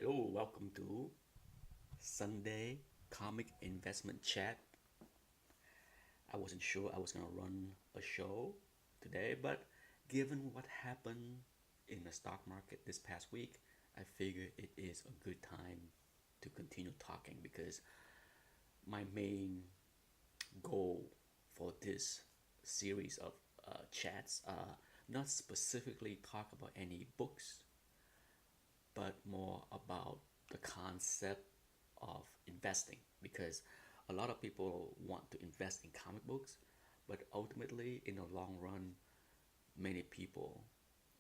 Hello, welcome to Sunday Comic Investment Chat. I wasn't sure I was gonna run a show today, but given what happened in the stock market this past week, I figure it is a good time to continue talking because my main goal for this series of chats not specifically talk about any books, but more about the concept of investing because a lot of people want to invest in comic books, but ultimately, in the long run, many people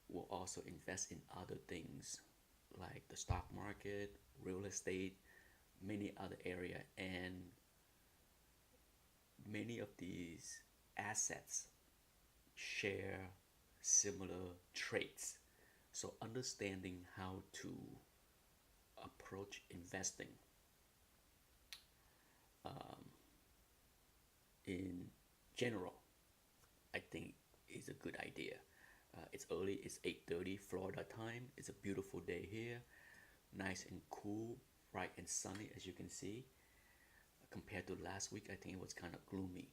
will also invest in other things like the stock market, real estate, many other area, and many of these assets share similar traits. So understanding how to approach investing um, in general, I think is a good idea. It's early. It's 8:30 Florida time. It's a beautiful day here, nice and cool, bright and sunny as you can see. Compared to last week, I think it was kind of gloomy.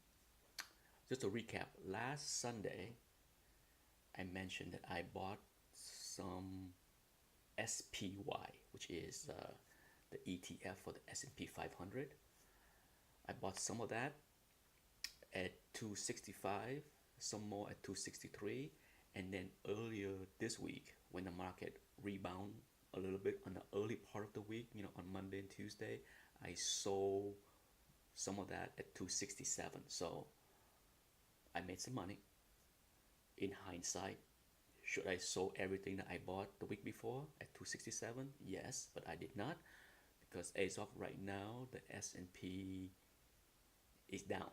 Just to recap, last Sunday I mentioned that I bought some SPY, which is the ETF for the S&P 500. I bought some of that at 265, some more at 263, and then earlier this week when the market rebound a little bit on the early part of the week, on Monday and Tuesday, I sold some of that at 267. So I made some money. In hindsight, should I sold everything that I bought the week before at 267? Yes, but I did not because as of right now, the S&P is down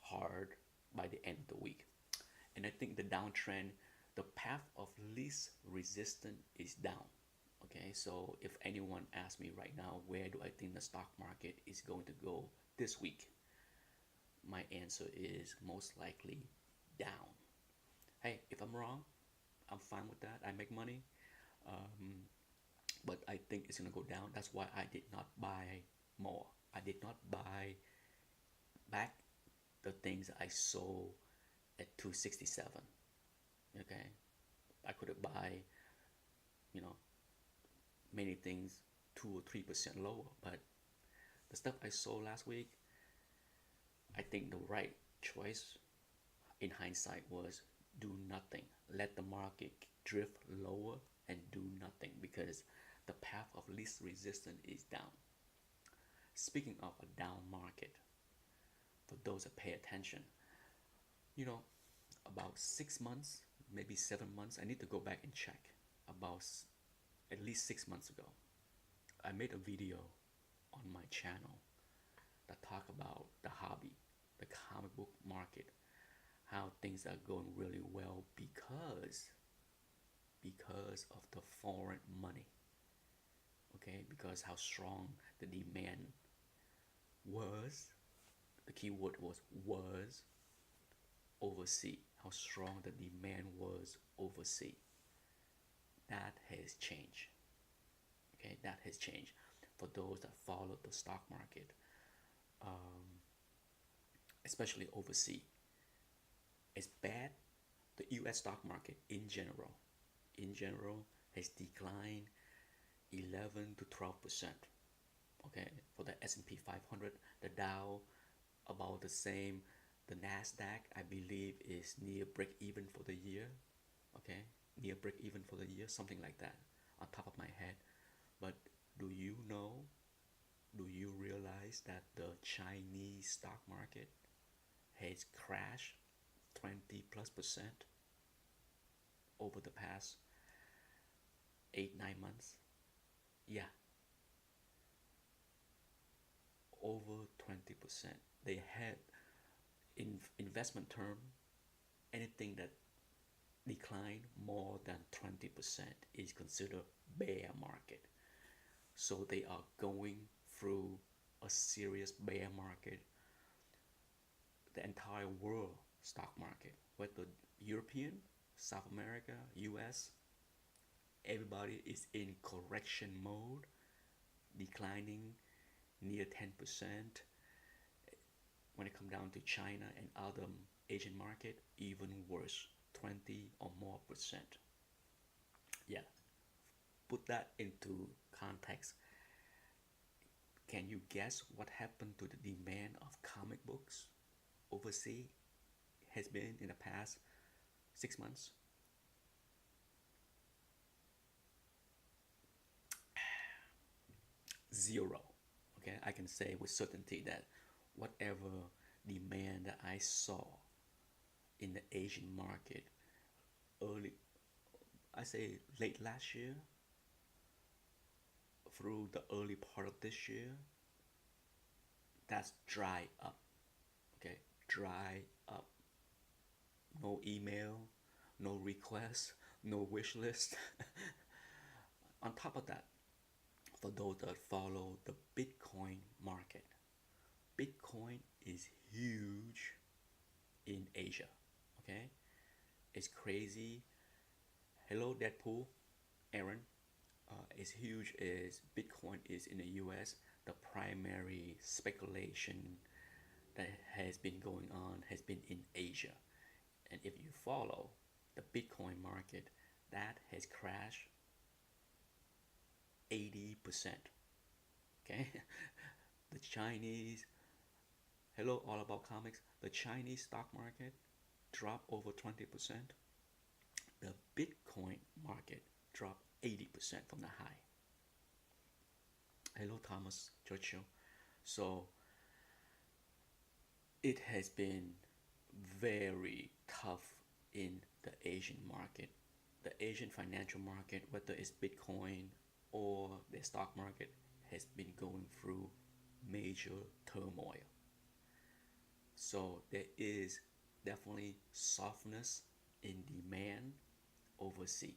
hard by the end of the week. And I think the downtrend, the path of least resistance is down. Okay, so if anyone asks me right now, where do I think the stock market is going to go this week? My answer is most likely down. Hey, if I'm wrong, I'm fine with that. I make money. Um, but I think it's going to go down. That's why I did not buy more. I did not buy back the things I sold at 267. Okay, I could have buy, you know, many things 2 or 3% lower, but the stuff I sold last week, I think the right choice in hindsight was do nothing. Let the market drift lower and do nothing because the path of least resistance is down. Speaking of a down market, for those that pay attention, you know, about 6 months, maybe 7 months, I need to go back and check. About at least 6 months ago, I made a video on my channel that talk about the hobby, the comic book market, how things are going really well because of the foreign money. Okay, because how strong the demand was, the key word was overseas, how strong the demand was overseas. That has changed. Okay, that has changed. For those that follow the stock market, um, especially overseas, it's bad. The U.S. stock market in general has declined 11 to 12%. Okay, for the S&P 500, the Dow about the same. The Nasdaq, I believe, is near break even for the year. Okay, near break even for the year, something like that, on top of my head. But do you know? Do you realize that the Chinese stock market has crashed 20 plus percent over the past 8 9 months? Yeah, over 20%. They had in investment term, anything that decline more than 20% is considered bear market. So they are going through a serious bear market. The entire world stock market, whether European, South America, US, Everybody is in correction mode, declining near 10%. When it comes down to China and other Asian market, even worse, 20 or more percent. Yeah, put that into context. Can you guess what happened to the demand of comic books overseas has been in the past 6 months? Zero. Okay, I can say with certainty that whatever demand that I saw in the Asian market early, I say late last year through the early part of this year, that's dry up. Okay, dry up. No email, no request, no wish list. On top of that, for those that follow the Bitcoin market, Bitcoin is huge in Asia. Okay, it's crazy. Hello, Deadpool, Aaron. As huge as Bitcoin is in the US, the primary speculation that has been going on has been in Asia. And if you follow the Bitcoin market, that has crashed 80%. Okay? The Chinese, hello, all about comics, the Chinese stock market dropped over 20%. The Bitcoin market dropped 80% from the high. Hello, Thomas Churchill. So it has been very tough in the Asian market. The Asian financial market, whether it's Bitcoin or the stock market, has been going through major turmoil. So there is definitely softness in demand overseas.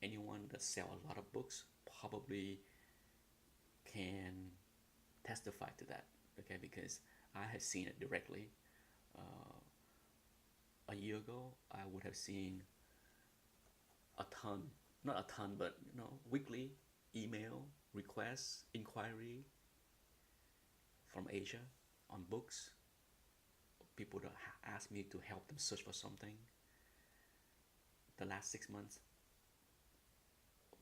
Anyone that sell a lot of books probably can testify to that. Okay, because I have seen it directly. A year ago, I would have seen a ton, not a ton, but weekly email requests, inquiry from Asia on books. People that ask me to help them search for something. The last 6 months,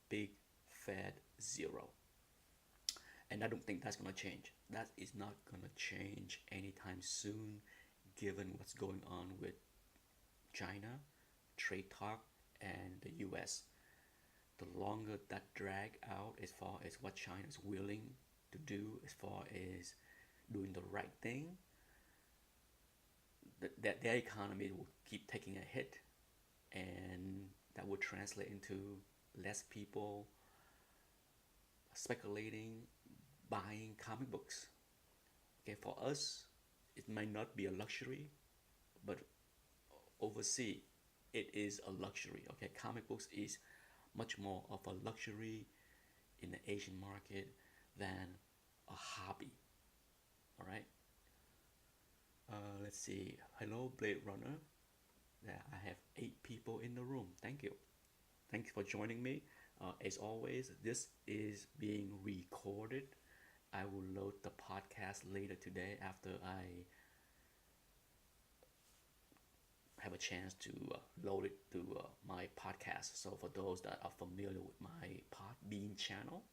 big fat zero. And I don't think that's gonna change. That is not gonna change anytime soon, given what's going on with China, trade talk, and the US. The longer that drag out as far as what China is willing to do as far as doing the right thing, that their economy will keep taking a hit, and that would translate into less people speculating, buying comic books. Okay, for us, it might not be a luxury, but overseas, it is a luxury. Okay, comic books is much more of a luxury in the Asian market than a hobby. All right. Let's see. Hello, Blade Runner. Yeah, I have 8 people in the room. Thank you. Thank you for joining me. As always, this is being recorded. I will load the podcast later today after I have a chance to load it to my podcast. So for those that are familiar with my Podbean channel,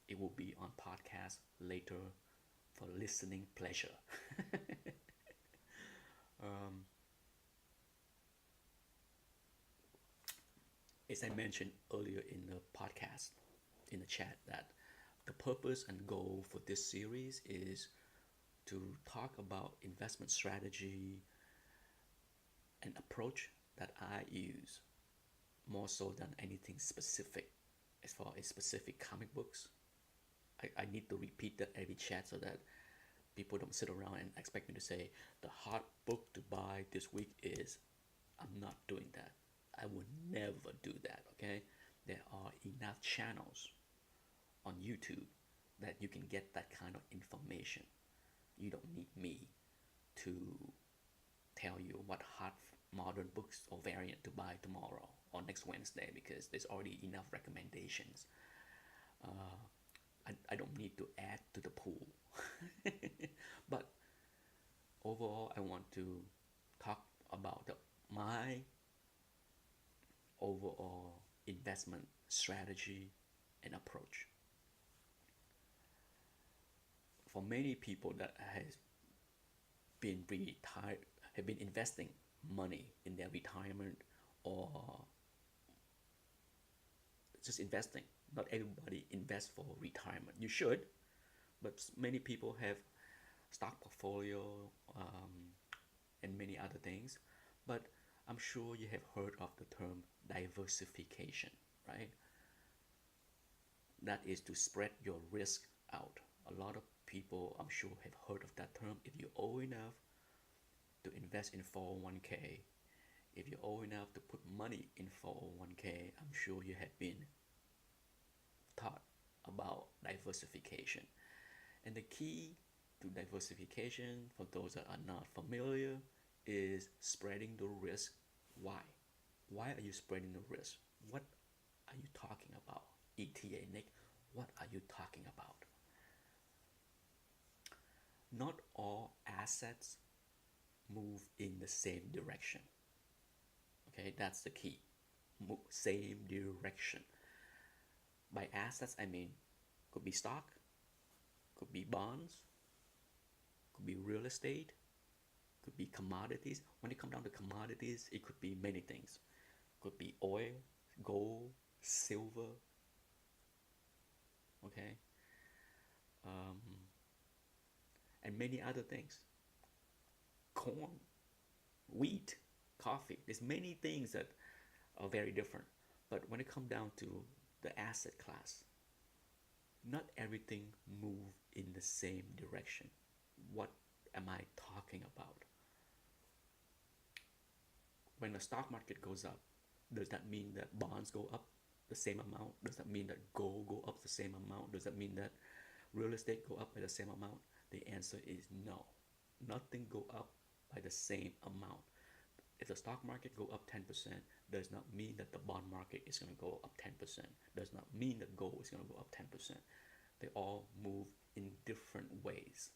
it will be on podcast later for listening pleasure. um, as I mentioned earlier in the podcast, in the chat, that the purpose and goal for this series is to talk about investment strategy and approach that I use more so than anything specific as far as specific comic books. I need to repeat that every chat so that people don't sit around and expect me to say the hot book to buy this week is. I'm not doing that. I will never do that. Okay, there are enough channels on YouTube that you can get that kind of information. You don't need me to tell you what hot modern books or variant to buy tomorrow. on next Wednesday because there's already enough recommendations. I don't need to add to the pool. But overall, I want to talk about my overall investment strategy and approach. For many people that has been retired, have been investing money in their retirement or just investing. Not everybody invests for retirement. You should, but many people have stock portfolio and many other things. But I'm sure you have heard of the term diversification, right? That is to spread your risk out. A lot of people, I'm sure, have heard of that term. If you're old enough to invest in 401k, if you're old enough to put money in 401k, I'm sure you have been taught about diversification. And the key to diversification, for those that are not familiar, is spreading the risk. Why? Why are you spreading the risk? What are you talking about? ETA, Nick, what are you talking about? Not all assets move in the same direction. Okay, that's the key. Same direction. By assets, I mean could be stock, could be bonds, could be real estate, could be commodities. When it comes down to commodities, it could be many things. Could be oil, gold, silver, okay, and many other things. Corn, wheat, coffee. There's many things that are very different. But when it comes down to the asset class, not everything move in the same direction. What am I talking about? When the stock market goes up, does that mean that bonds go up the same amount? Does that mean that gold go up the same amount? Does that mean that real estate go up by the same amount? The answer is no. Nothing go up by the same amount. If the stock market go up 10%, does not mean that the bond market is going to go up 10%. Does not mean that gold is going to go up 10%. They all move in different ways.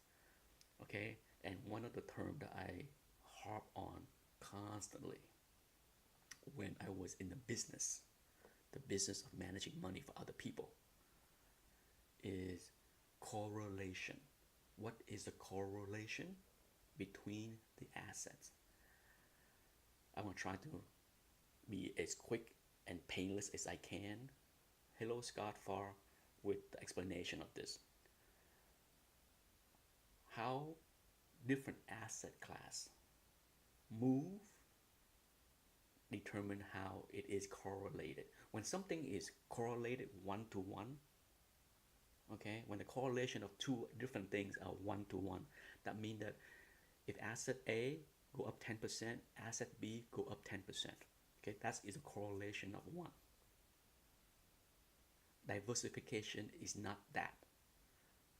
Okay? And one of the terms that I harp on constantly when I was in the business of managing money for other people, is correlation. What is the correlation between the assets? I'm going to try to be as quick and painless as I can. Hello, Scott Farr, with the explanation of this. How different asset class move determine how it is correlated. When something is correlated 1-to-1, okay, when the correlation of two different things are 1-to-1, that means that if asset A go up 10%, asset B go up 10%. Okay, that is a correlation of 1. Diversification is not that.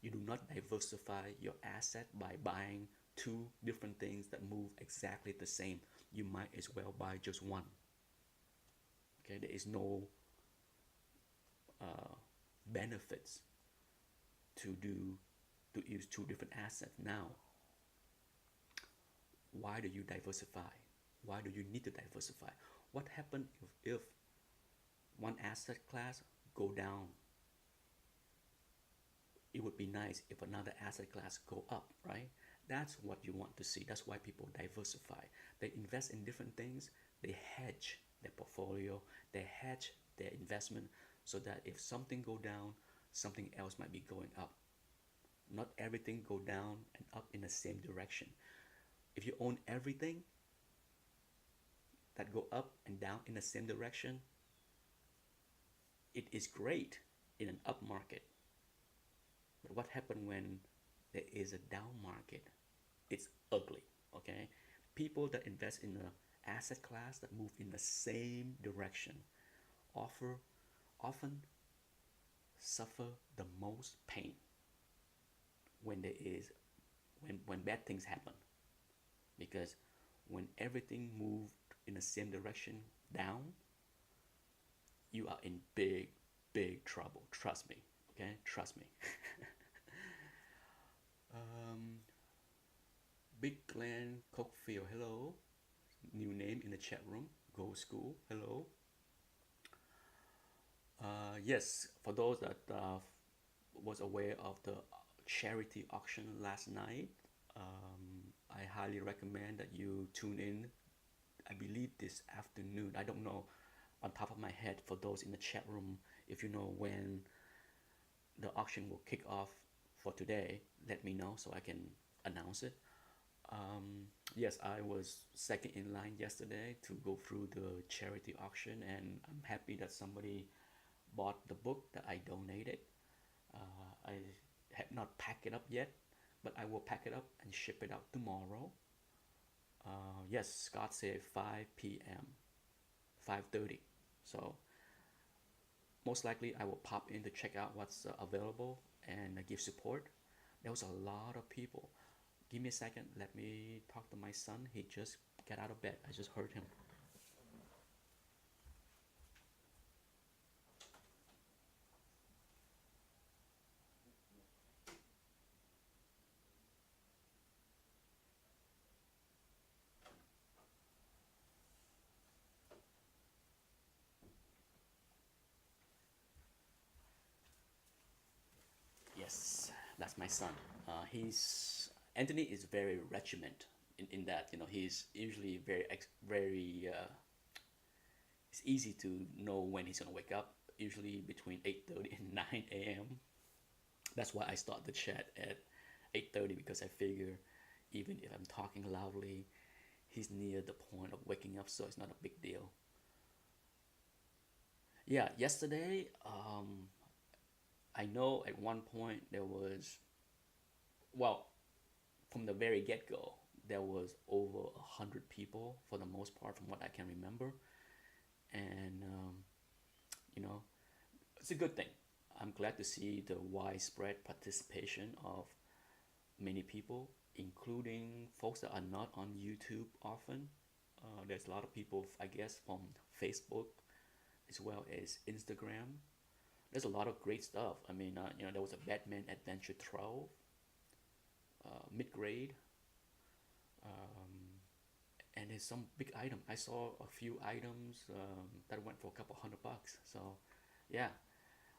You do not diversify your asset by buying two different things that move exactly the same. You might as well buy just one. Okay, there is no benefits to use two different assets. Now, why do you diversify? Why do you need to diversify? What happens if one asset class go down? It would be nice if another asset class go up, right? That's what you want to see. That's why people diversify. They invest in different things. They hedge their portfolio. They hedge their investment so that if something go down, something else might be going up. Not everything go down and up in the same direction. If you own everything that go up and down in the same direction, it is great in an up market. But what happens when there is a down market? It's ugly, okay? People that invest in an asset class that move in the same direction often suffer the most pain when bad things happen. Because when everything moved in the same direction down, you are in big, big trouble. Trust me. Okay, trust me. um, Big Glenn Cokefield, hello. New name in the chat room. Go School, hello. Yes, for those that was aware of the charity auction last night, I highly recommend that you tune in. I believe this afternoon. I don't know on top of my head for those in the chat room if you know when the auction will kick off for today. Let me know so I can announce it. Yes, I was second in line yesterday to go through the charity auction, and I'm happy that somebody bought the book that I donated. I have not packed it up yet, but I will pack it up and ship it out tomorrow. Yes, Scott said 5 p.m., 5:30. So most likely I will pop in to check out what's available and give support. There was a lot of people. Give me a second. Let me talk to my son. He just got out of bed. I just heard him. Yes, that's my son. He's Anthony is very regiment in that he's usually very it's easy to know when he's gonna wake up. Usually between 8:30 and 9 a.m. That's why I start the chat at 8:30 because I figure even if I'm talking loudly, he's near the point of waking up, so it's not a big deal. Yeah, yesterday, I know at one point there was, well, from the very get go, there was over 100 people for the most part, from what I can remember, and you know, it's a good thing. I'm glad to see the widespread participation of many people, including folks that are not on YouTube often. There's a lot of people, I guess, from Facebook as well as Instagram. There's a lot of great stuff. I mean, there was a Batman Adventure 12, mid grade, and there's some big item. I saw a few items that went for a couple $100. So, yeah,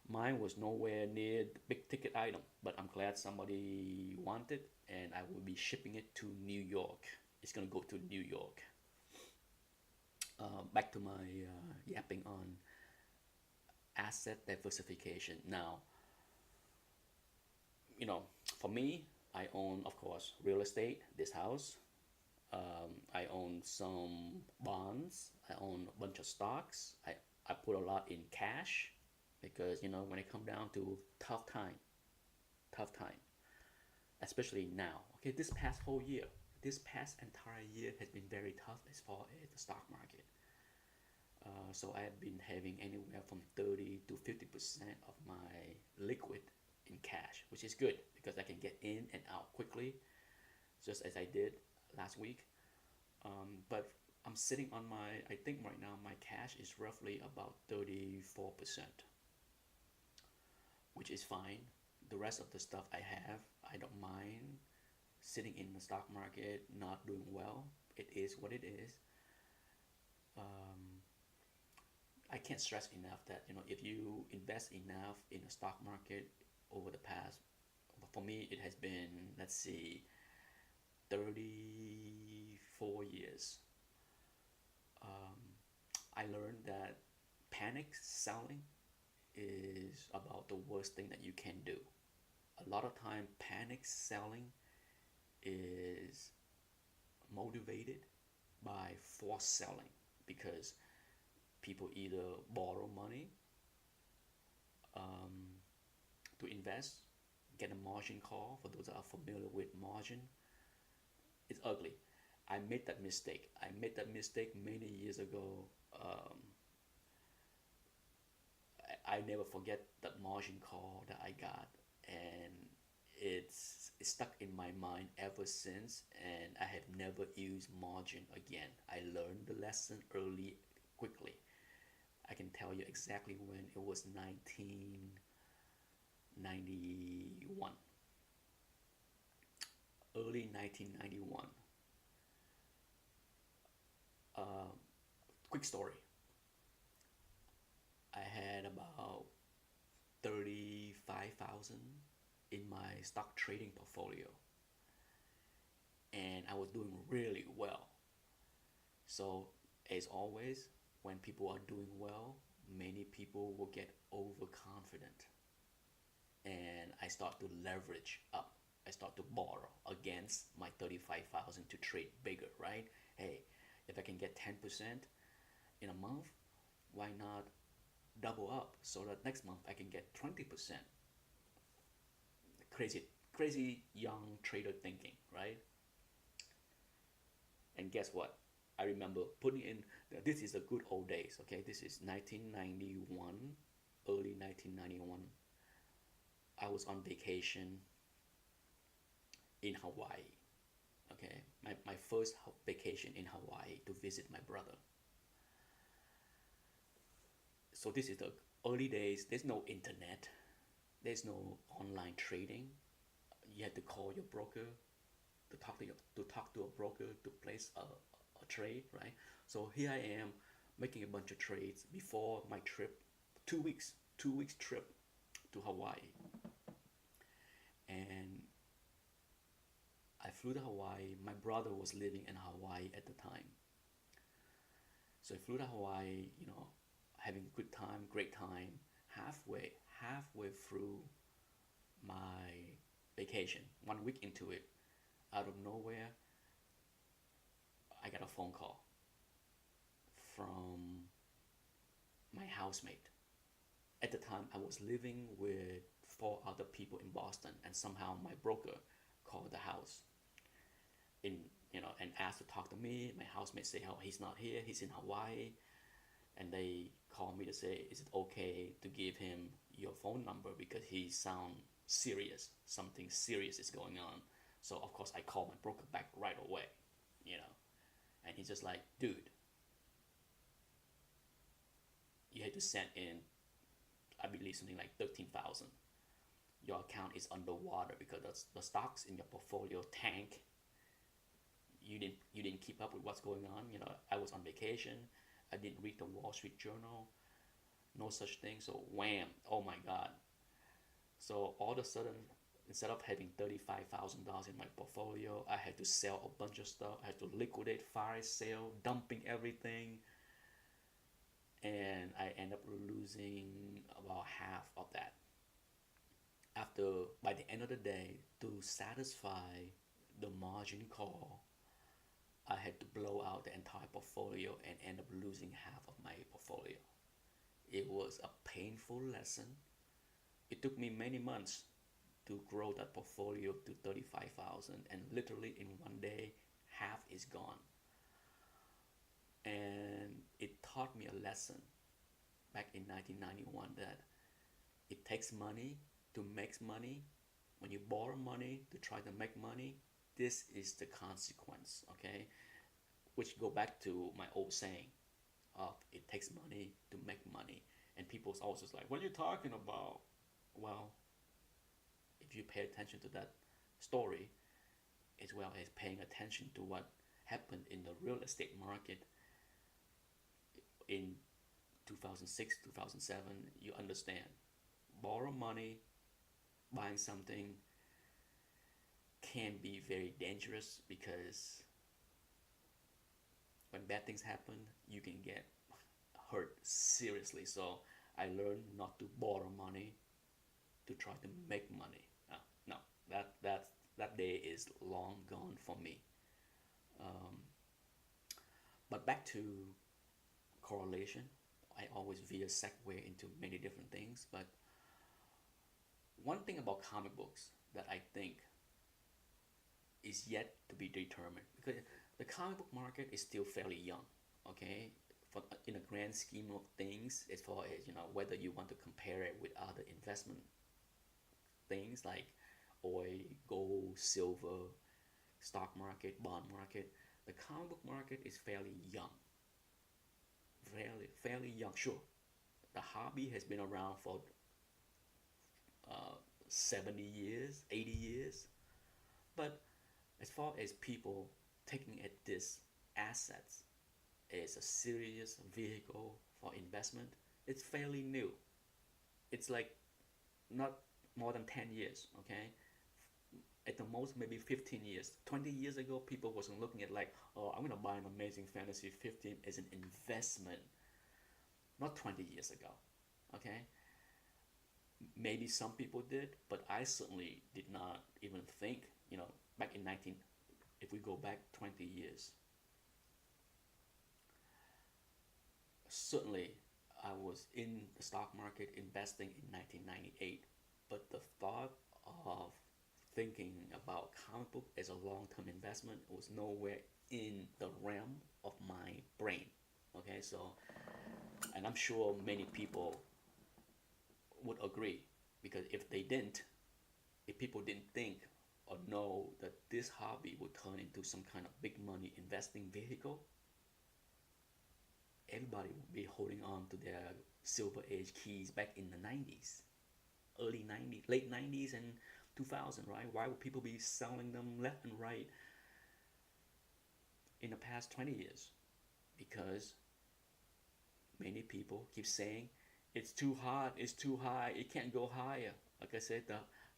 mine was nowhere near the big ticket item, but I'm glad somebody wanted, and I will be shipping it to New York. It's gonna go to New York. Back to my yapping on asset diversification. Now, for me, I own, of course, real estate, this house. I own some bonds. I own a bunch of stocks. I put a lot in cash because, when it comes down to tough time, especially now. Okay, this past whole year, this past entire year has been very tough as far as the stock market. So I have been having anywhere from 30 to 50% of my liquid in cash, which is good because I can get in and out quickly, just as I did last week. But I'm sitting on I think right now my cash is roughly about 34%, which is fine. The rest of the stuff I have, I don't mind sitting in the stock market, not doing well. It is what it is. Um, I can't stress enough that if you invest enough in the stock market over the past, for me it has been, let's see, 34 years. I learned that panic selling is about the worst thing that you can do. A lot of time, panic selling is motivated by force selling because people either borrow money to invest, get a margin call. For those that are familiar with margin, it's ugly. I made that mistake many years ago. Um, I never forget that margin call that I got, and it's stuck in my mind ever since. And I have never used margin again. I learned the lesson early, quickly. I can tell you exactly when it was 1991, early 1991. Uh, Quick story. I had about 35,000 in my stock trading portfolio, and I was doing really well. So, as always, when people are doing well, many people will get overconfident, and I start to leverage up. I start to borrow against my 35,000 to trade bigger, right? Hey, if I can get 10% in a month, why not double up so that next month I can get 20%? Crazy, crazy young trader thinking, right? And guess what? I remember putting in, this is the good old days, okay? This is 1991, early 1991. I was on vacation in Hawaii, okay? My first vacation in Hawaii to visit my brother. So this is the early days. There's no internet, there's no online trading. You had to call your broker to talk to a broker to place a trade, right? So here I am making a bunch of trades before my trip, 2 weeks, 2 weeks trip to Hawaii. And I flew to Hawaii. My brother was living in Hawaii at the time. So I flew to Hawaii, having a good time, great time. Halfway through my vacation, 1 week into it, out of nowhere, I got a phone call from my housemate. At the time, I was living with four other people in Boston, and somehow my broker called the house in and asked to talk to me. My housemate say, "Oh, he's not here. He's in Hawaii," and they called me to say, "Is it okay to give him your phone number because he sound serious? Something serious is going on." So of course I called my broker back right away, you know, and he's just like, "Dude, you had to send in, I believe something like 13,000. Your account is underwater because the stocks in your portfolio tank. You didn't keep up with what's going on. I was on vacation. I didn't read the Wall Street Journal. No such thing. So wham! Oh my God! So all of a sudden, instead of having $35,000 in my portfolio, I had to sell a bunch of stuff. I had to liquidate, fire sale, dumping everything, and I end up losing about half of that. After, by the end of the day, to satisfy the margin call, I had to blow out the entire portfolio and end up losing half of my portfolio. It was a painful lesson. It took me many months to grow that portfolio to 35,000, and literally in one day half is gone. And it taught me a lesson back in 1991 that it takes money to make money. When you borrow money to try to make money, this is the consequence, okay? Which go back to my old saying of it takes money to make money. And people's always just like, what are you talking about? Well, if you pay attention to that story, as well as paying attention to what happened in the real estate market in 2006, 2007, you understand. Borrow money, buying something can be very dangerous because when bad things happen, you can get hurt seriously. So I learned not to borrow money to try to make money. No, that day is long gone for me. Um, but back to correlation, I always veer segue into many different things. But one thing about comic books that I think is yet to be determined, because the comic book market is still fairly young, okay? For, in the grand scheme of things, as far as whether you want to compare it with other investment things like oil, gold, silver, stock market, bond market, the comic book market is fairly young. Fairly young. Sure, the hobby has been around for uh, 70 years, 80 years. But as far as people taking at this assets as a serious vehicle for investment, it's fairly new. It's like not more than 10 years, okay? At the most, maybe 15 years. 20 years ago, people wasn't looking at like, oh, I'm gonna buy an Amazing Fantasy 15 as an investment. Not 20 years ago, okay? Maybe some people did, but I certainly did not even think, back in 19, if we go back 20 years, certainly I was in the stock market investing in 1998, but the thought of thinking about comic book as a long-term investment was nowhere in the realm of my brain. Okay, so, and I'm sure many people would agree, because if people didn't think or know that this hobby would turn into some kind of big money investing vehicle, everybody would be holding on to their silver age keys back in the 90s, early 90s, late 90s and 2000, right? Why would people be selling them left and right in the past 20 years? Because many people keep saying it's too hard, it's too high, it can't go higher. Like I said,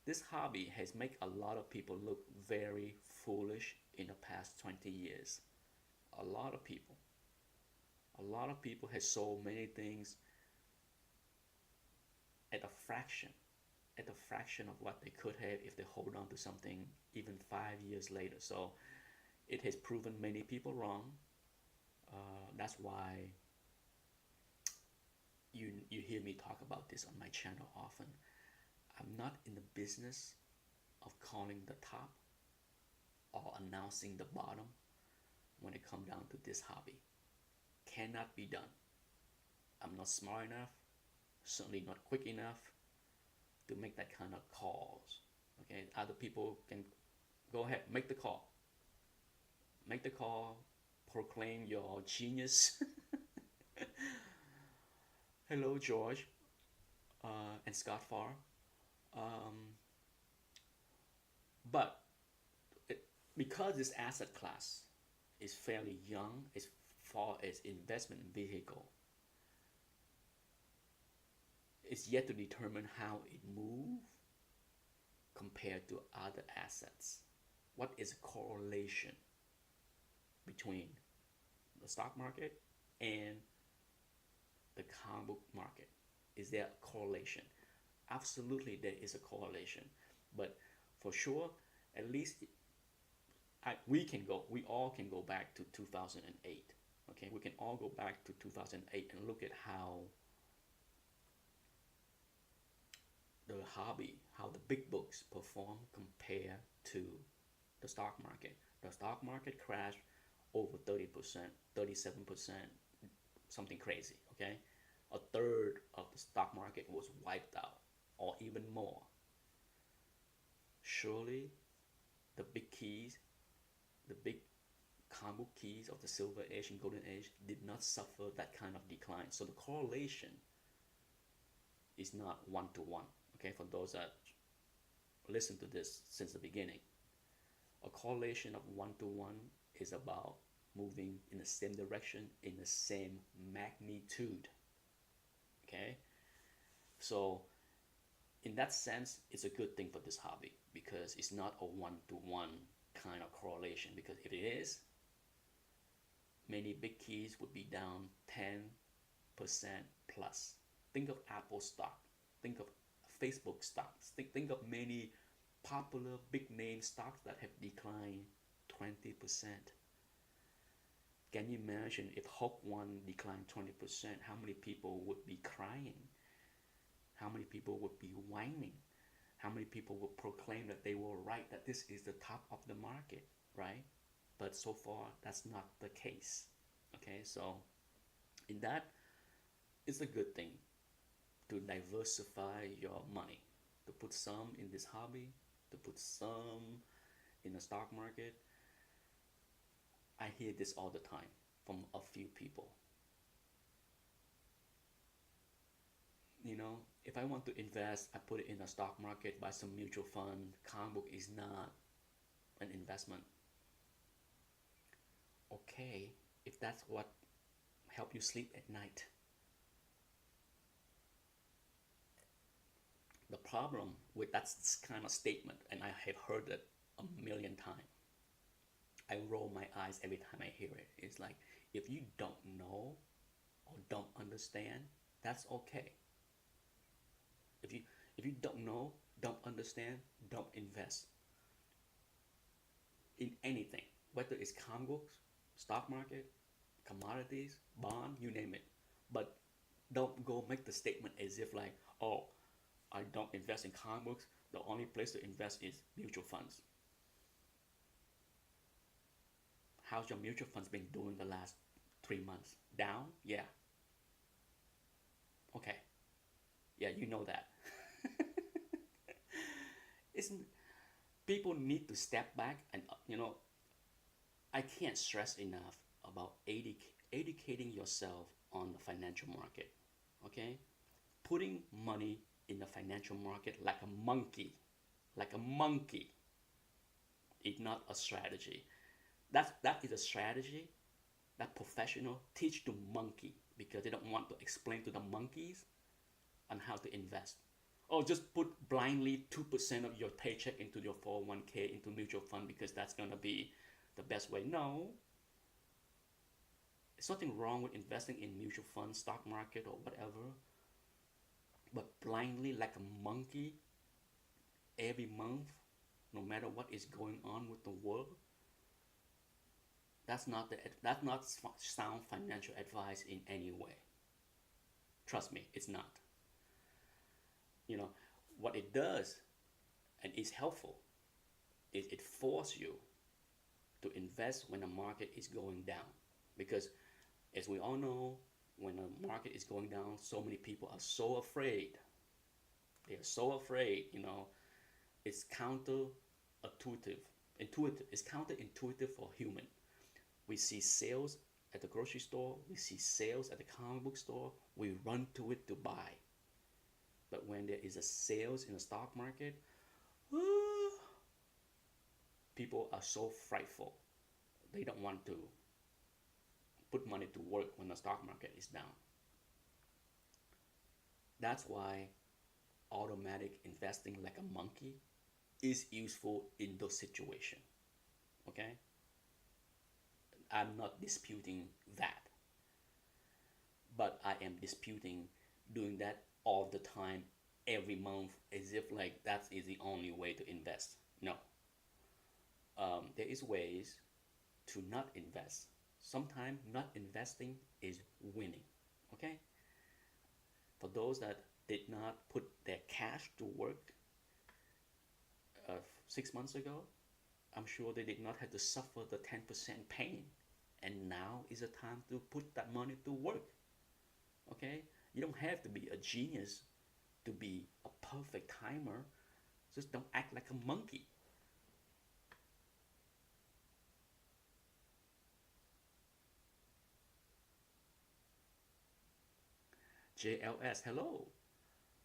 this hobby has made a lot of people look very foolish in the past 20 years. A lot of people. A lot of people have sold many things at a fraction of what they could have if they hold on to something even 5 years later. So it has proven many people wrong. That's why you hear me talk about this on my channel often. I'm not in the business of calling the top or announcing the bottom when it comes down to this hobby. Cannot be done. I'm not smart enough, certainly not quick enough to make that kind of calls. Okay, other people can go ahead, make the call. Make the call, proclaim your genius. Hello, George and Scott Farr. Um, but because this asset class is fairly young as far as investment vehicle, it's yet to determine how it moves compared to other assets. What is a correlation between the stock market and the comic book market? Is there a correlation? Absolutely, there is a correlation. But for sure, at least we all can go back to 2008. Okay, we can all go back to 2008 and look at how how the big books perform compared to the stock market. The stock market crashed over 30%, 37%, something crazy, okay? A third of the stock market was wiped out, or even more. Surely the big keys, the big comic book keys of the Silver Age and Golden Age did not suffer that kind of decline. So the correlation is not one-to-one, okay? For those that listen to this since the beginning, a correlation of one-to-one is about moving in the same direction, in the same magnitude, okay? So in that sense, it's a good thing for this hobby, because it's not a one-to-one kind of correlation, because if it is, many big keys would be down 10% plus. Think of Apple stock, think of Facebook stocks, think of many popular big name stocks that have declined 20%. Can you imagine if Hulk 1 declined 20%, how many people would be crying? How many people would be whining? How many people would proclaim that they were right, that this is the top of the market, right? But so far, that's not the case. Okay, so in that, it's a good thing to diversify your money, to put some in this hobby, to put some in the stock market. I hear this all the time from a few people. If I want to invest, I put it in the stock market, buy some mutual fund. Comic book is not an investment. Okay, if that's what help you sleep at night. The problem with that kind of statement, and I have heard it a million times, I roll my eyes every time I hear it. It's like, if you don't know or don't understand, that's okay. If you if you don't know, don't understand, don't invest in anything, whether it's comic books, stock market, commodities, bond, you name it. But don't go make the statement as if like, oh, I don't invest in comic books. The only place to invest is mutual funds. How's your mutual funds been doing the last 3 months? Down? Yeah. Okay. Yeah, you know that. Isn't People need to step back and I can't stress enough about educating yourself on the financial market. Okay? Putting money in the financial market like a monkey is not a strategy. That is a strategy that professional teach to monkey because they don't want to explain to the monkeys on how to invest. Oh, just put blindly 2% of your paycheck into your 401k into mutual fund because that's gonna be the best way. No, there's nothing wrong with investing in mutual funds, stock market, or whatever. But blindly, like a monkey, every month, no matter what is going on with the world, that's not sound financial advice in any way. Trust me, it's not. You know what it does, and is helpful, is it forces you to invest when the market is going down, because as we all know, when the market is going down, so many people are so afraid. They are so afraid. It's counterintuitive. It's counterintuitive for human. We see sales at the grocery store, we see sales at the comic book store, we run to it to buy. But when there is a sales in the stock market, people are so frightful. They don't want to put money to work when the stock market is down. That's why automatic investing like a monkey is useful in those situations. Okay? I'm not disputing that. But I am disputing doing that all the time, every month, as if like that is the only way to invest. No. There is ways to not invest. Sometimes not investing is winning. Okay? For those that did not put their cash to work 6 months ago, I'm sure they did not have to suffer the 10% pain. And now is the time to put that money to work. Okay? You don't have to be a genius to be a perfect timer. Just don't act like a monkey. JLS, hello.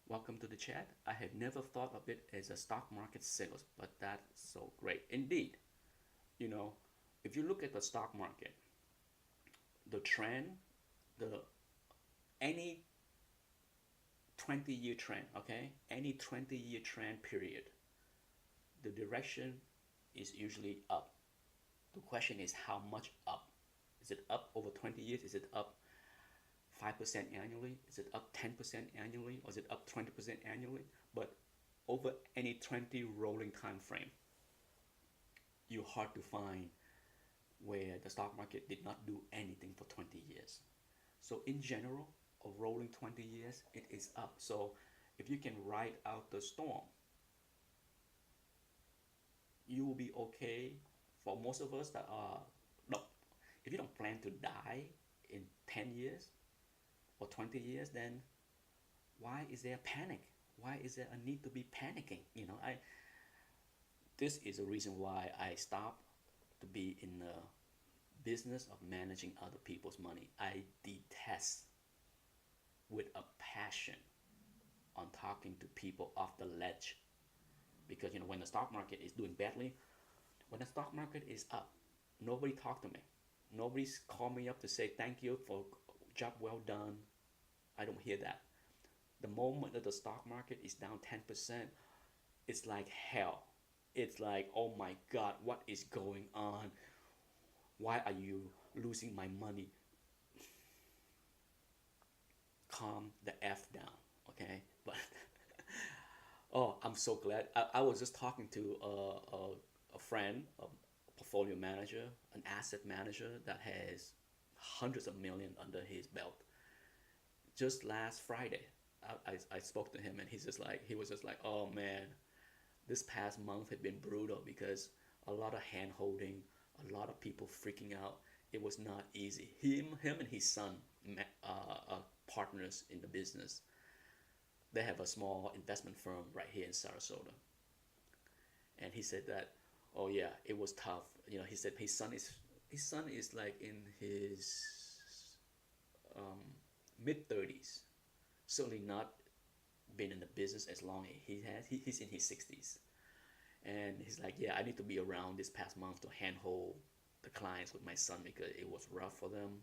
Welcome to the chat. I have never thought of it as a stock market sales, but that's so great. Indeed, you know, if you look at the stock market, the trend, the any 20-year trend, okay? Any 20-year trend period, the direction is usually up. The question is how much up? Is it up over 20 years? Is it up 5% annually? Is it up 10% annually? Or is it up 20% annually? But over any 20 rolling time frame, you're hard to find where the stock market did not do anything for 20 years. So in general, a rolling 20 years, it is up. So if you can ride out the storm, you will be okay. For most of us that are, no, if you don't plan to die in 10 years or 20 years, then why is there panic? Why is there a need to be panicking? This is a reason why I stopped to be in the business of managing other people's money. I detest with a passion on talking to people off the ledge, because when the stock market is doing badly, when the stock market is up, nobody talk to me. Nobody's call me up to say thank you for job well done. I don't hear that. The moment that the stock market is down 10%, it's like hell. It's like, oh my God, what is going on? Why are you losing my money? Calm the F down, okay? But oh, I'm so glad. I was just talking to a friend, a portfolio manager, an asset manager that has hundreds of millions under his belt. Just last Friday, I spoke to him, and he was just like, oh man, this past month had been brutal because a lot of hand holding, a lot of people freaking out. It was not easy. Him and his son, partners in the business. They have a small investment firm right here in Sarasota, and he said that, oh yeah, it was tough. He said his son is like in his um, mid 30s, certainly not been in the business as long as he has. He's in his 60s, and he's like, yeah, I need to be around this past month to handhold the clients with my son because it was rough for them.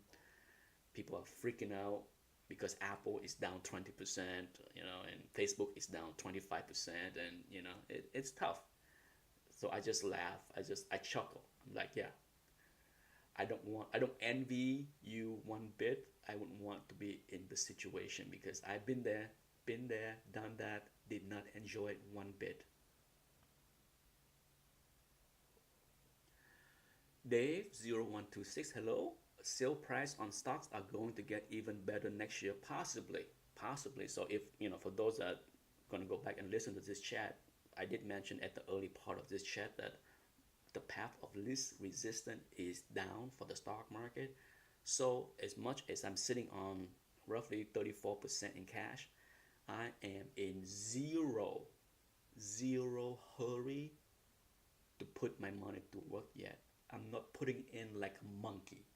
People are freaking out because Apple is down 20%, and Facebook is down 25%, and it's tough. So I just laugh. I chuckle. I'm like, yeah, I don't envy you one bit. I wouldn't want to be in the situation because I've been there, done that, did not enjoy it one bit. Dave 0126, hello. Sale price on stocks are going to get even better next year, possibly. Possibly. So if, for those that are going to go back and listen to this chat, I did mention at the early part of this chat that the path of least resistance is down for the stock market. So as much as I'm sitting on roughly 34% in cash, I am in zero hurry to put my money to work yet. I'm not putting in like a monkey,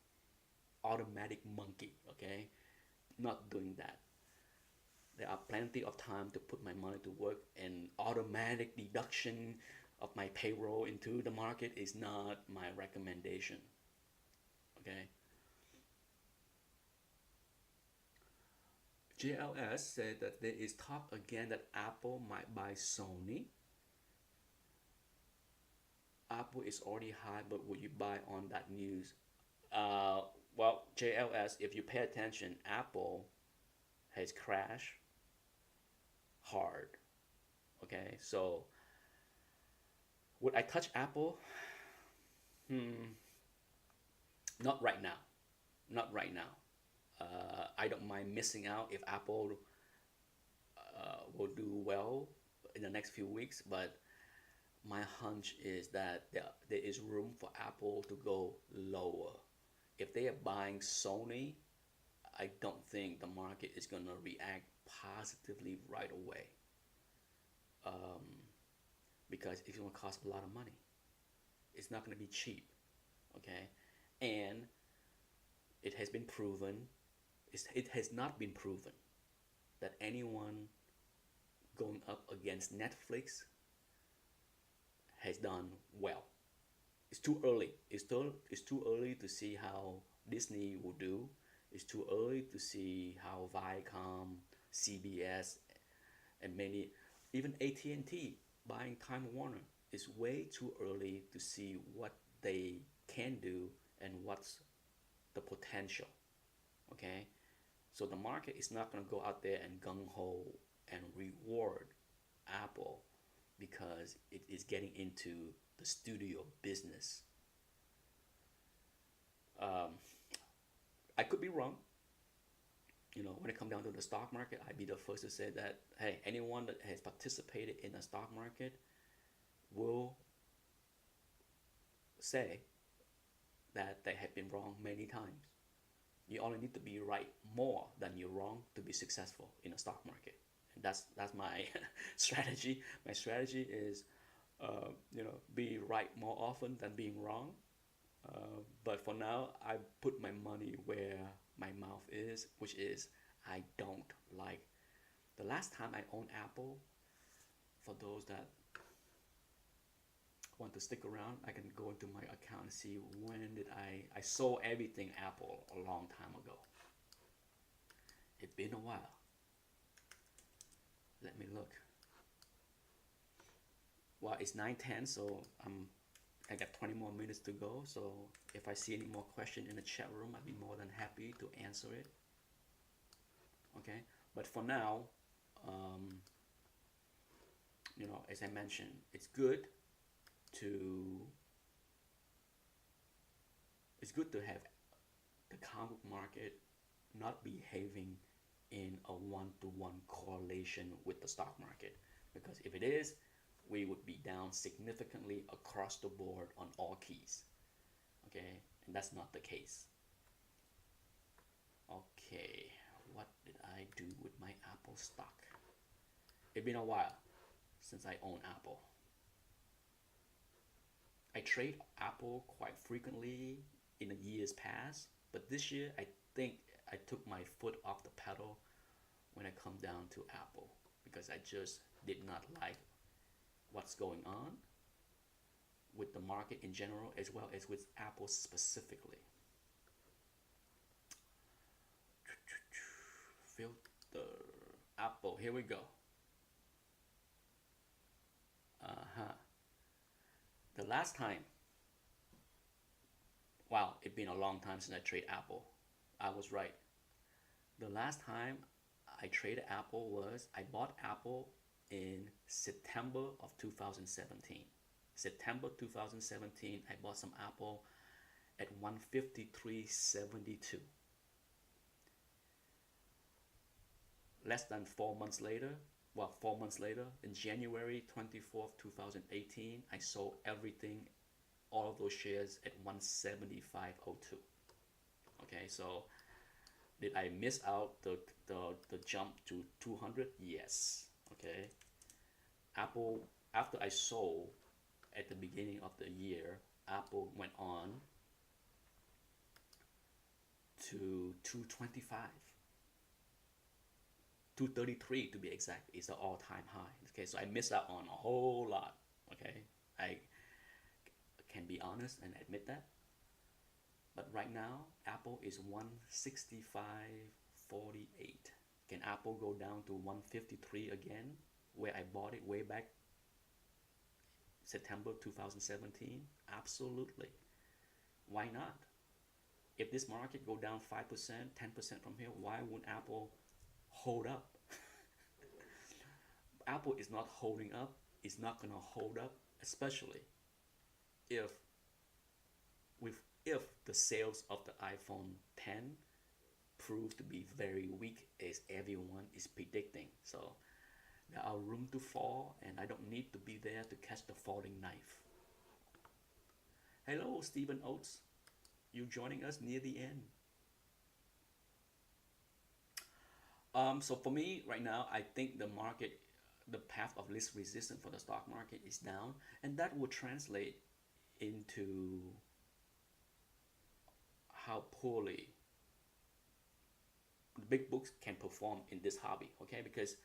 automatic monkey, okay? Not doing that. There are plenty of time to put my money to work, and automatic deduction of my payroll into the market is not my recommendation, okay? JLS said that there is talk again that Apple might buy Sony. Apple is already high, but would you buy on that news? Well, JLS, if you pay attention, Apple has crashed hard. Okay, so would I touch Apple? Not right now. Not right now. I don't mind missing out if Apple will do well in the next few weeks, but my hunch is that there is room for Apple to go lower. If they are buying Sony, I don't think the market is going to react positively right away, because it's going to cost a lot of money. It's not going to be cheap, okay? And it has been proven, it has not been proven that anyone going up against Netflix has done well. It's too early. It's too early to see how Disney will do. It's too early to see how Viacom, CBS, and many, even AT&T buying Time Warner. It's way too early to see what they can do and what's the potential. Okay, so the market is not going to go out there and gung ho and reward Apple because it is getting into the studio business. I could be wrong. When it comes down to the stock market, I'd be the first to say that, hey, anyone that has participated in the stock market will say that they have been wrong many times. You only need to be right more than you're wrong to be successful in the stock market. And that's my strategy. My strategy is, be right more often than being wrong. But for now, I put my money where my mouth is, which is I don't like The last time I owned Apple, for those that want to stick around, I can go into my account and see when did I sold everything Apple a long time ago. It's been a while. Let me look. Well, it's 9:10, so I got 20 more minutes to go. So if I see any more questions in the chat room, I'd be more than happy to answer it. Okay, but for now, um, as I mentioned, it's good to have the comic market not behaving in a one-to-one correlation with the stock market, because if it is, we would be down significantly across the board on all keys. Okay, and that's not the case. Okay, what did I do with my Apple stock? It's been a while since I own Apple. I trade Apple quite frequently in the years past, but this year I think I took my foot off the pedal when I come down to Apple, because I just did not like what's going on with the market in general, as well as with Apple specifically. Filter Apple, here we go. The last time, wow, it's been a long time since I traded Apple. I was right. The last time I traded Apple was, I bought Apple in September of 2017. September 2017, I bought some Apple at 153.72. Less than 4 months later, well, 4 months later, in January 24th, 2018, I sold everything, all of those shares at 175.02. Okay, so did I miss out the jump to 200? Yes. Okay. Apple, after I sold at the beginning of the year, Apple went on to 225. 233 to be exact is the all-time high. Okay, so I missed out on a whole lot. Okay, I can be honest and admit that. But right now, Apple is 165.48. Can Apple go down to 153 again, where I bought it way back September 2017? Absolutely. Why not? If this market go down 5%, 10% from here, why wouldn't Apple hold up? Apple is not holding up. It's not gonna hold up, especially if the sales of the iPhone 10 prove to be very weak, as everyone is predicting. So there are room to fall, and I don't need to be there to catch the falling knife. Hello, Stephen Oates. You joining us near the end. So for me right now, I think the market, the path of least resistance for the stock market is down, and that will translate into how poorly the big books can perform in this hobby. Okay, because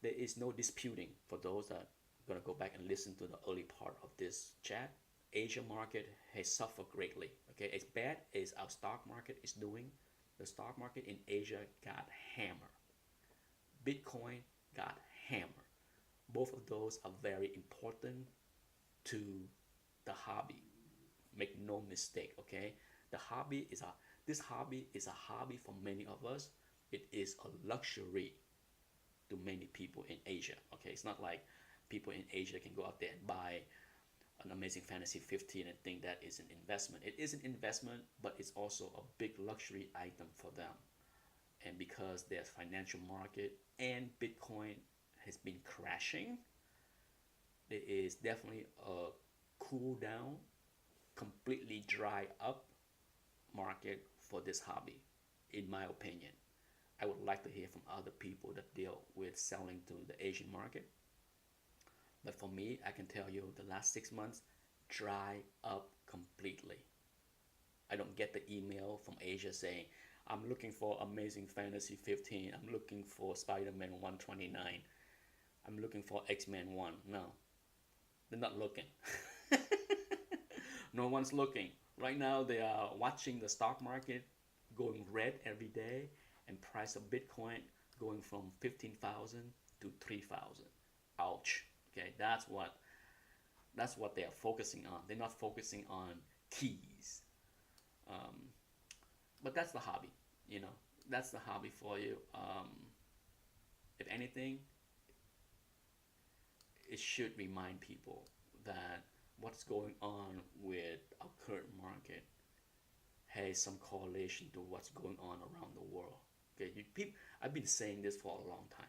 there is no disputing, for those that are gonna go back and listen to the early part of this chat, Asia market has suffered greatly. Okay, as bad as our stock market is doing, the stock market in Asia got hammered. Bitcoin got hammered. Both of those are very important to the hobby. Make no mistake, okay? This hobby is a hobby for many of us. It is a luxury to many people in Asia. Okay, it's not like people in Asia can go out there and buy an Amazing Fantasy 15 and think that is an investment. It is an investment, but it's also a big luxury item for them. And because there's financial market and Bitcoin has been crashing, there is definitely a cool down, completely dry up market for this hobby, in my opinion. I would like to hear from other people that deal with selling to the Asian market. But for me, I can tell you the last 6 months, dry up completely. I don't get the email from Asia saying, I'm looking for Amazing Fantasy 15. I'm looking for Spider-Man 129. I'm looking for X-Men 1. No, they're not looking. No one's looking. Right now, they are watching the stock market going red every day and price of Bitcoin going from 15,000 to 3,000. Ouch. Okay, that's what they are focusing on. They're not focusing on keys. Um, but that's the hobby, you know. That's the hobby for you. If anything, it should remind people that what's going on with our current market has some correlation to what's going on around the world. Okay, I've been saying this for a long time.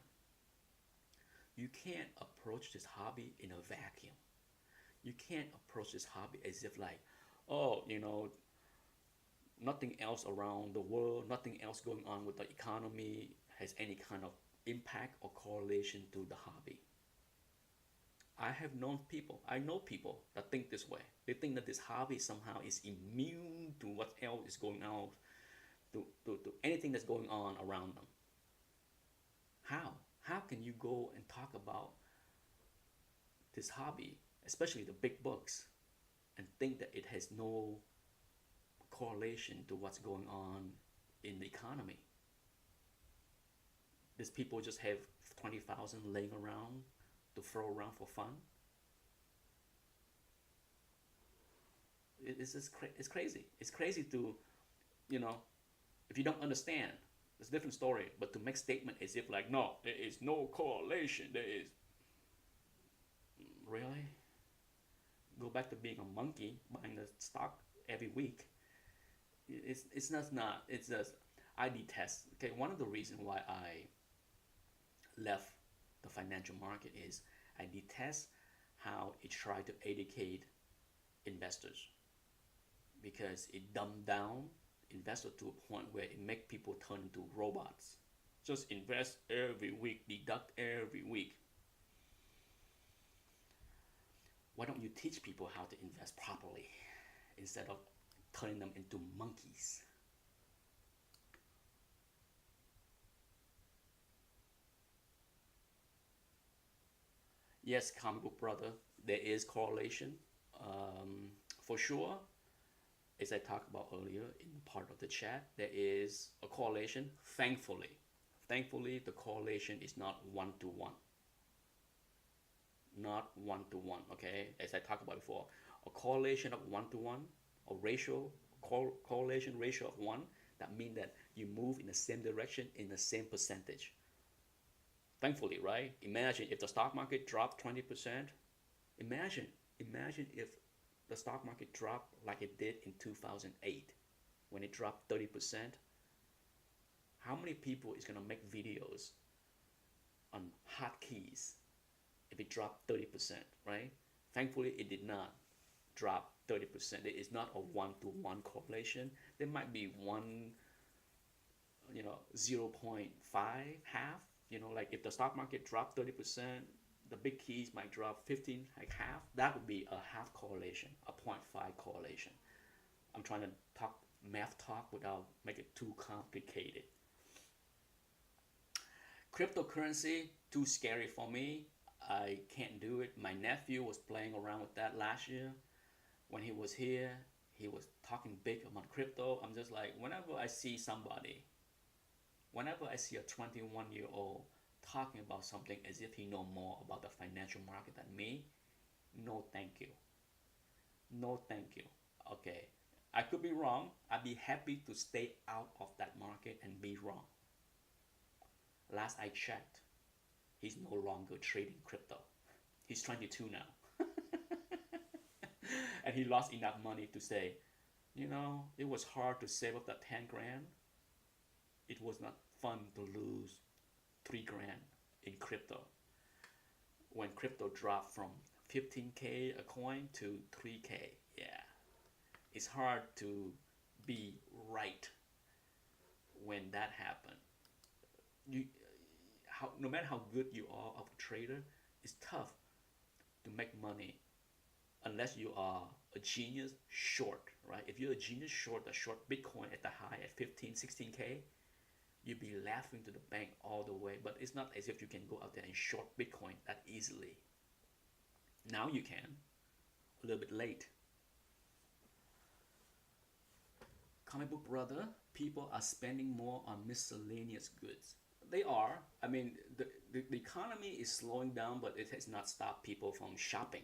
You can't approach this hobby in a vacuum. You can't approach this hobby as if like, oh, nothing else around the world, nothing else going on with the economy has any kind of impact or correlation to the hobby. I know people that think this way. They think that this hobby somehow is immune to what else is going on, to anything that's going on around them. How? How can you go and talk about this hobby, especially the big books, and think that it has no correlation to what's going on in the economy? These people just have 20,000 laying around to throw around for fun. It's crazy. It's crazy to, you know, if you don't understand, it's a different story. But to make statement as if like, no, there is no correlation. There is. Really? Go back to being a monkey buying the stock every week. It's not. It's just I detest. Okay, one of the reasons why I left the financial market is I detest how it tried to educate investors, because it dumbed down investors to a point where it make people turn into robots. Just invest every week, deduct every week. Why don't you teach people how to invest properly instead of turning them into monkeys? Yes, comic book brother, there is correlation. For sure, as I talked about earlier in part of the chat, there is a correlation. Thankfully, the correlation is not one to one. Not one to one. Okay, as I talked about before, a correlation of one to one, a ratio, correlation ratio of one. That means that you move in the same direction in the same percentage. Thankfully, right? Imagine if the stock market dropped 20%. Imagine if the stock market dropped like it did in 2008 when it dropped 30%. How many people is going to make videos on hotkeys if it dropped 30%, right? Thankfully, it did not drop 30%. It is not a one-to-one correlation. There might be one, 0.5, half. Like if the stock market dropped 30%, the big keys might drop 15, like half. That would be a half correlation, a 0.5 correlation. I'm trying to talk math talk without make it too complicated. Cryptocurrency, too scary for me. I can't do it. My nephew was playing around with that last year. When he was here, he was talking big about crypto. I'm just like, whenever I see a 21-year-old talking about something as if he know more about the financial market than me, no thank you. No thank you. Okay, I could be wrong. I'd be happy to stay out of that market and be wrong. Last I checked, he's no longer trading crypto. He's 22 now. And he lost enough money to say, it was hard to save up that 10 grand. It was not fun to lose 3 grand in crypto. When crypto dropped from 15K a coin to 3K, yeah, it's hard to be right when that happened. No matter how good you are of a trader, it's tough to make money unless you are a genius short, right? If you're a genius short, a short Bitcoin at the high at 15, 16K, you'd be laughing to the bank all the way. But it's not as if you can go out there and short Bitcoin that easily. Now you can, a little bit late. Comic book brother, people are spending more on miscellaneous goods. They are. I mean, the economy is slowing down, but it has not stopped people from shopping.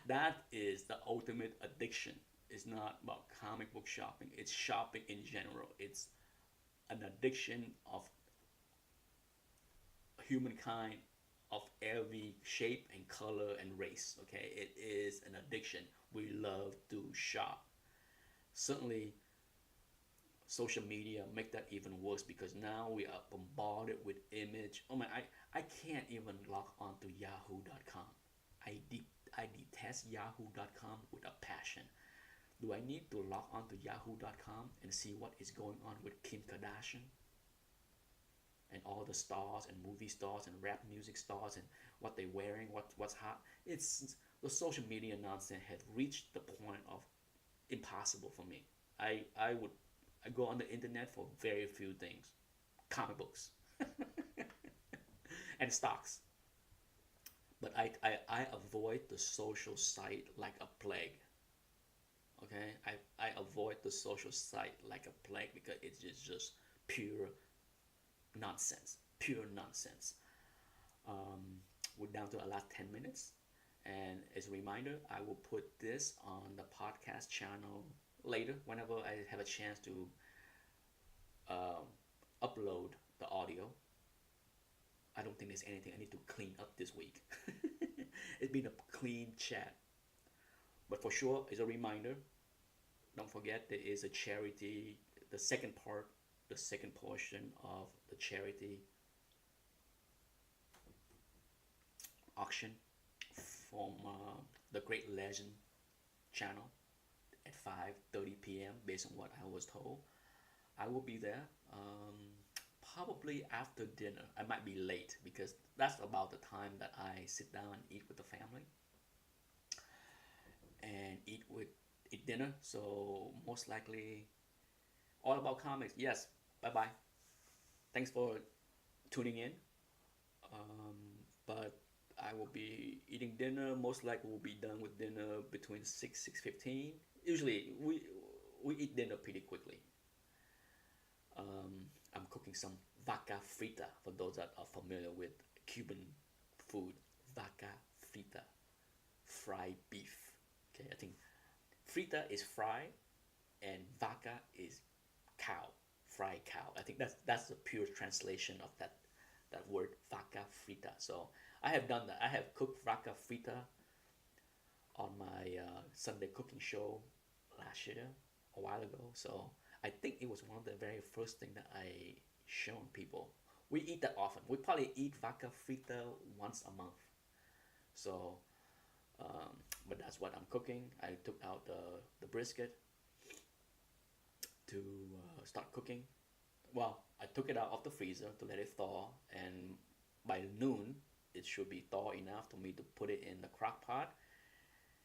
That is the ultimate addiction. It's not about comic book shopping, it's shopping in general. It's an addiction of humankind of every shape and color and race. Okay, it is an addiction. We love to shop. Certainly, social media make that even worse because now we are bombarded with image. Oh my, I can't even log on to yahoo.com. I detest yahoo.com with a passion. Do I need to log on to yahoo.com and see what is going on with Kim Kardashian and all the stars and movie stars and rap music stars and what they're wearing, what's hot? It's the social media nonsense had reached the point of impossible for me. I go on the internet for very few things: comic books and stocks. But I avoid the social site like a plague. Okay, I avoid the social site like a plague because it's just pure nonsense, pure nonsense. We're down to the last 10 minutes. And as a reminder, I will put this on the podcast channel later whenever I have a chance to um, upload the audio. I don't think there's anything I need to clean up this week. It's been a clean chat. But for sure, as a reminder, don't forget there is a charity, the second part, the second portion of the charity auction from the Great Legend channel at 5:30 p.m. based on what I was told. I will be there probably after dinner. I might be late because that's about the time that I sit down and eat with the family and eat dinner. So most likely all about comics. Yes. Bye bye. Thanks for tuning in. Um, but I will be eating dinner. Most likely we'll be done with dinner between 6:15. Usually we eat dinner pretty quickly. I'm cooking some vaca frita for those that are familiar with Cuban food. Vaca frita, fried beef. Okay, I think frita is fry and vaca is cow, fried cow. I think that's the pure translation of that word vaca frita. So I have done that. I have cooked vaca frita on my Sunday cooking show last year, a while ago. So I think it was one of the very first thing that I shown people. We eat that often. We probably eat vaca frita once a month. So, but that's what I'm cooking. I took out the brisket to start cooking. Well, I took it out of the freezer to let it thaw, and by noon, it should be thaw enough for me to put it in the crock pot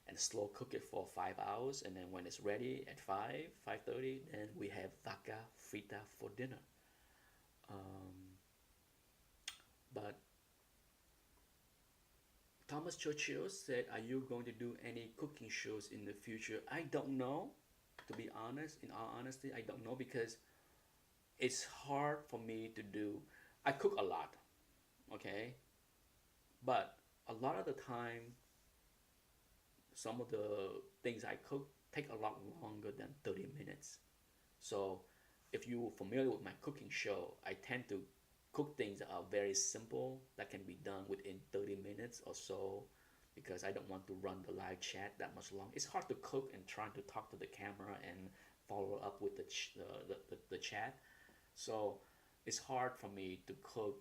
and slow cook it for 5 hours. And then when it's ready at 5:30, then we have vaca frita for dinner. But Thomas Churchill said, "Are you going to do any cooking shows in the future?" I don't know. To be honest, in all honesty, I don't know because it's hard for me to do. I cook a lot, okay, but a lot of the time, some of the things I cook take a lot longer than 30 minutes. So, if you're familiar with my cooking show, I tend to cook things that are very simple that can be done within 30 minutes or so because I don't want to run the live chat that much long. It's hard to cook and trying to talk to the camera and follow up with the chat. So it's hard for me to cook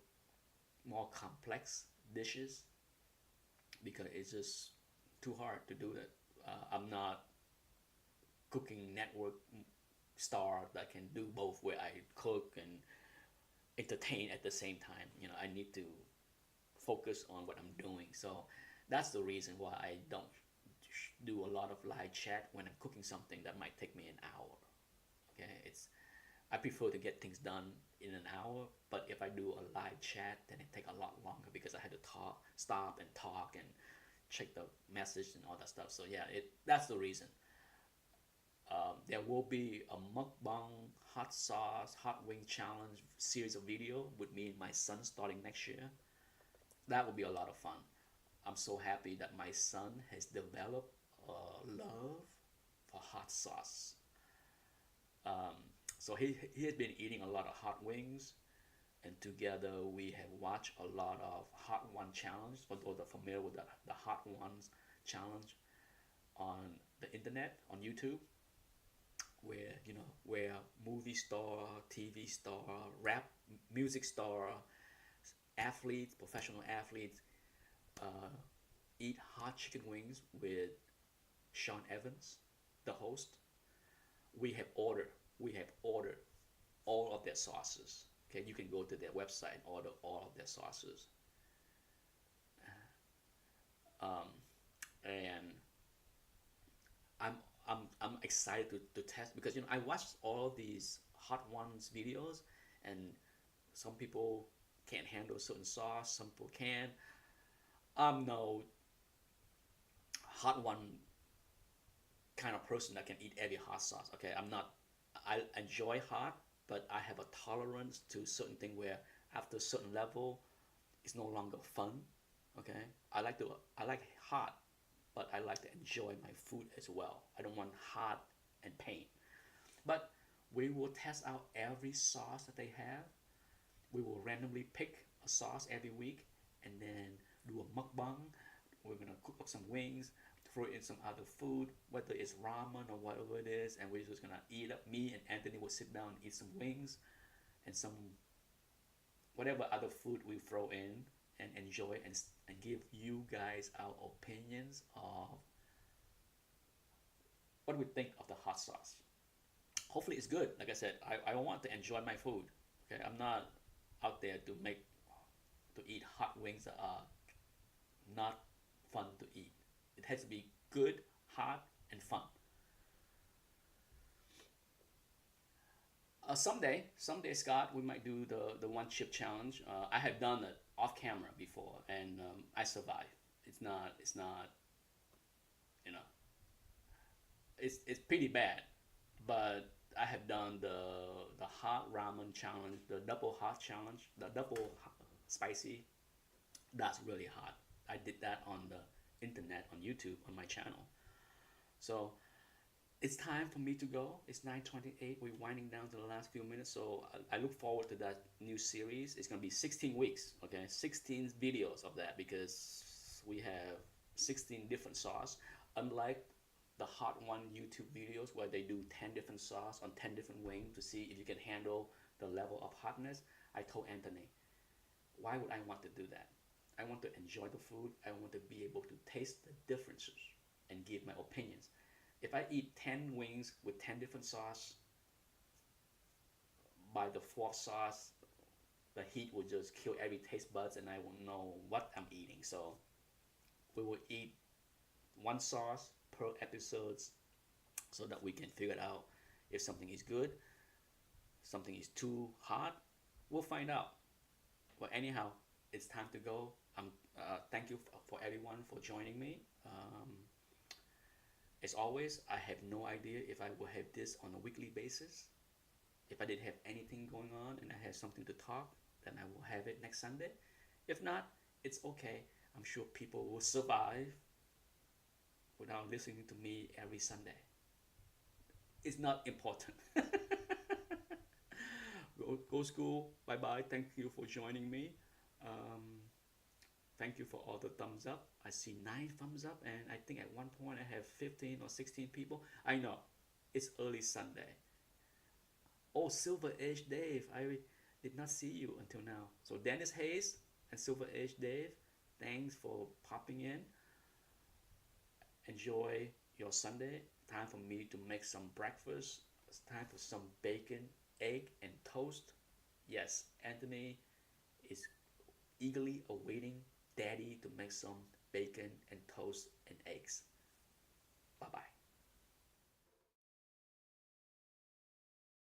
more complex dishes because it's just too hard to do that. I'm not cooking network star that can do both where I cook and entertain at the same time. I need to focus on what I'm doing. So That's the reason why I don't do a lot of live chat when I'm cooking something that might take me an hour. Okay, it's I prefer to get things done in an hour, but if I do a live chat, then it take a lot longer because I had to talk, stop and talk and check the message and all that stuff. So yeah, that's the reason. There will be a mukbang hot sauce hot wing challenge series of video with me and my son starting next year. That will be a lot of fun. I'm so happy that my son has developed a love for hot sauce. Um, so he has been eating a lot of hot wings, and together we have watched a lot of Hot One challenge. For those that are familiar with the Hot Ones challenge on the internet on YouTube, where where movie star, TV star, rap music star, athletes, professional athletes uh, eat hot chicken wings with Sean Evans, the host. We have ordered all of their sauces. Okay, you can go to their website and order all of their sauces. Um, and I'm I'm excited to test because I watched all these hot ones videos, and some people can't handle certain sauce, some people can. I'm no hot one kind of person that can eat every hot sauce. Okay, I'm not. I enjoy hot, but I have a tolerance to certain thing where after a certain level, it's no longer fun. Okay, I like hot, but I like to enjoy my food as well. I don't want hot and pain. But we will test out every sauce that they have. We will randomly pick a sauce every week and then do a mukbang. We're gonna cook up some wings, throw in some other food, whether it's ramen or whatever it is, and we're just gonna eat up. Me and Anthony will sit down and eat some wings and some whatever other food we throw in and enjoy and give you guys our opinions of what we think of the hot sauce. Hopefully it's good. Like I said, I want to enjoy my food. Okay, I'm not out there to eat hot wings that are not fun to eat. It has to be good, hot, and fun. Someday, Scott, we might do the one chip challenge. I have done it off camera before, and I survived. It's not, you know, it's pretty bad, but I have done the hot ramen challenge, the double hot challenge, the double spicy. That's really hot. I did that on the internet on YouTube on my channel. So it's time for me to go. It's 9:28. We're winding down to the last few minutes, so I look forward to that new series. It's gonna be 16 weeks. Okay, 16 videos of that because we have 16 different sauce. Unlike the hot one YouTube videos where they do 10 different sauce on 10 different wings to see if you can handle the level of hotness. I told Anthony, why would I want to do that? I want to enjoy the food. I want to be able to taste the differences and give my opinions. If I eat 10 wings with 10 different sauce, by the fourth sauce, the heat will just kill every taste buds and I won't know what I'm eating. So we will eat one sauce per episodes so that we can figure out if something is good, something is too hot. We'll find out. But anyhow, it's time to go. Thank you for everyone for joining me. As always, I have no idea if I will have this on a weekly basis. If I didn't have anything going on and I have something to talk, then I will have it next Sunday. If not, it's okay. I'm sure people will survive without listening to me every Sunday. It's not important. Go school. Bye bye. Thank you for joining me. Um, Thank you for all the thumbs up. I see 9 thumbs up, and I think at one point I have 15 or 16 people. I know, it's early Sunday. Oh, Silver Age Dave, I did not see you until now. So Dennis Hayes and Silver Age Dave, thanks for popping in. Enjoy your Sunday. Time for me to make some breakfast. It's time for some bacon, egg, and toast. Yes, Anthony is eagerly awaiting Daddy to make some bacon and toast and eggs. Bye bye.